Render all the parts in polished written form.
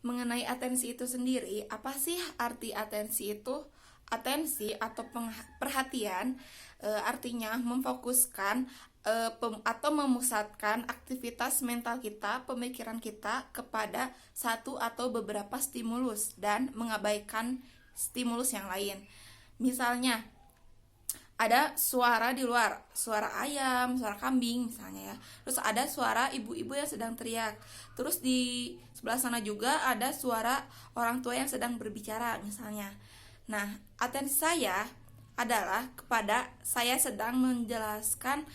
mengenai atensi itu sendiri, apa sih arti atensi itu? Atensi atau perhatian artinya memfokuskan atau memusatkan aktivitas mental kita, pemikiran kita kepada satu atau beberapa stimulus dan mengabaikan stimulus yang lain. Misalnya, ada suara di luar, suara ayam, suara kambing misalnya ya. Terus ada suara ibu-ibu yang sedang teriak. Terus di sebelah sana juga ada suara orang tua yang sedang berbicara misalnya. Nah, atensi saya adalah kepada saya sedang menjelaskan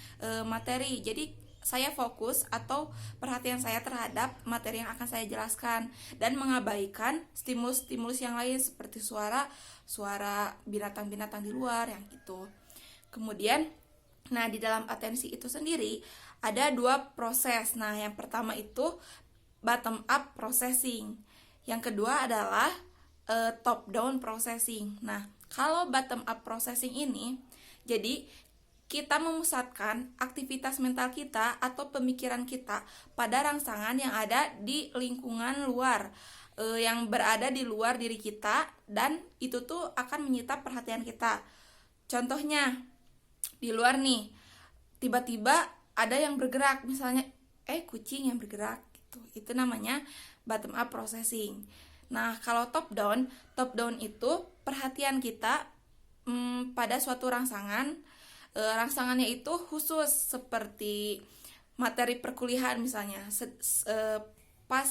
materi. Jadi saya fokus atau perhatian saya terhadap materi yang akan saya jelaskan dan mengabaikan stimulus-stimulus yang lain seperti suara binatang-binatang di luar yang gitu. Kemudian, nah di dalam atensi itu sendiri ada dua proses. Nah, yang pertama itu bottom up processing. Yang kedua adalah top down processing. Nah, kalau bottom up processing ini, jadi kita memusatkan aktivitas mental kita atau pemikiran kita pada rangsangan yang ada di lingkungan luar, yang berada di luar diri kita, dan itu tuh akan menyita perhatian kita. Contohnya, di luar nih, tiba-tiba ada yang bergerak, misalnya kucing yang bergerak gitu. Itu namanya bottom up processing. Nah, kalau top down itu perhatian kita pada suatu rangsangan. Rangsangannya itu khusus seperti materi perkuliahan misalnya. Pas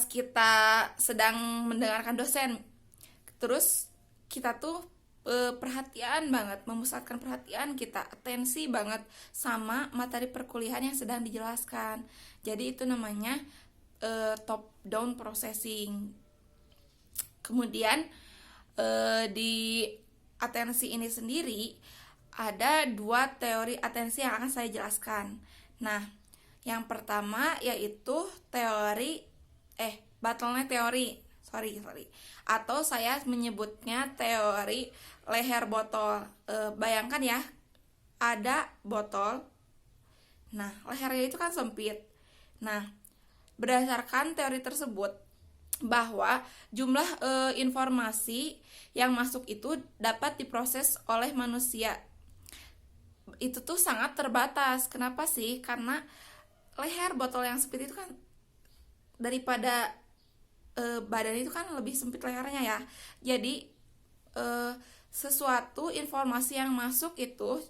kita sedang mendengarkan dosen, terus kita tuh perhatian banget, memusatkan perhatian kita, atensi banget sama materi perkuliahan yang sedang dijelaskan. Jadi itu namanya top down processing. Kemudian di atensi ini sendiri ada dua teori atensi yang akan saya jelaskan. Nah, yang pertama yaitu bottleneck teori. Sorry. Atau saya menyebutnya teori leher botol. Bayangkan ya, ada botol. Nah, lehernya itu kan sempit. Nah, berdasarkan teori tersebut, bahwa jumlah informasi yang masuk itu dapat diproses oleh manusia itu tuh sangat terbatas. Kenapa sih? Karena leher botol yang sempit itu kan daripada badan itu kan lebih sempit lehernya ya. Jadi sesuatu informasi yang masuk itu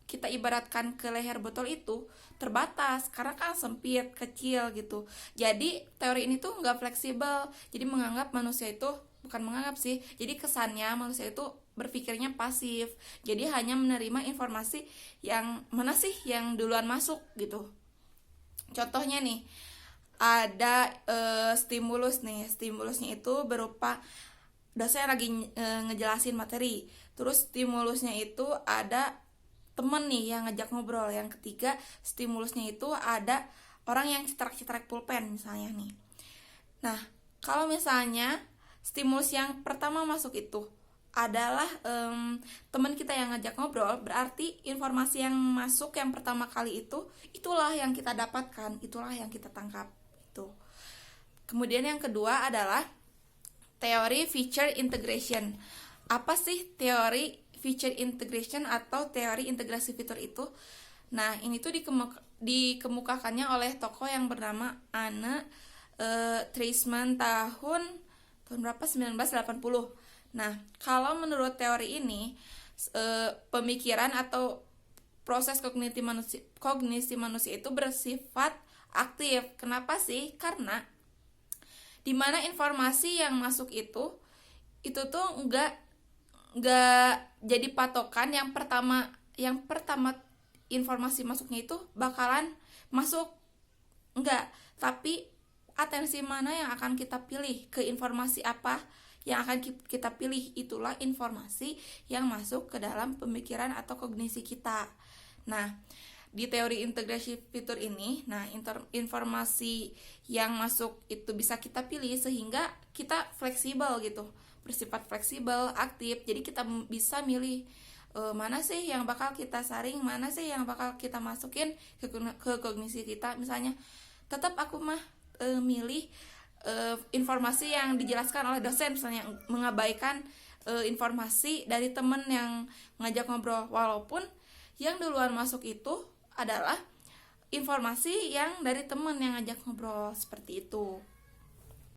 kita ibaratkan ke leher botol itu terbatas karena kan sempit, kecil gitu. Jadi teori ini tuh nggak fleksibel. Jadi menganggap manusia itu, bukan menganggap sih, jadi kesannya manusia itu berpikirnya pasif. Jadi hanya menerima informasi yang mana sih yang duluan masuk gitu. Contohnya nih, ada stimulus nih. Stimulusnya itu berupa dosen lagi ngejelasin materi. Terus stimulusnya itu ada temen nih yang ngajak ngobrol. Yang ketiga, stimulusnya itu ada orang yang citrak-citrak pulpen misalnya nih. Nah, kalau misalnya stimulus yang pertama masuk itu adalah teman kita yang ngajak ngobrol, berarti informasi yang masuk yang pertama kali itu, itulah yang kita dapatkan, itulah yang kita tangkap itu. Kemudian yang kedua adalah teori feature integration. Apa sih teori feature integration atau teori integrasi fitur itu? Nah, ini tuh dikemukakannya oleh tokoh yang bernama Anne Treisman tahun berapa? 1980. Nah, kalau menurut teori ini, pemikiran atau proses kognisi manusia itu bersifat aktif. Kenapa sih? Karena dimana informasi yang masuk itu tuh nggak jadi patokan yang pertama informasi masuknya itu bakalan masuk, enggak, tapi atensi mana yang akan kita pilih, ke informasi apa yang akan kita pilih, itulah informasi yang masuk ke dalam pemikiran atau kognisi kita. Nah, di teori integrasi fitur ini, nah informasi yang masuk itu bisa kita pilih sehingga kita fleksibel gitu, bersifat fleksibel, aktif. Jadi kita bisa milih mana sih yang bakal kita saring, mana sih yang bakal kita masukin ke kognisi kita. Misalnya, tetap aku mah milih informasi yang dijelaskan oleh dosen, misalnya mengabaikan informasi dari temen yang ngajak ngobrol, walaupun yang duluan masuk itu adalah informasi yang dari temen yang ngajak ngobrol, seperti itu.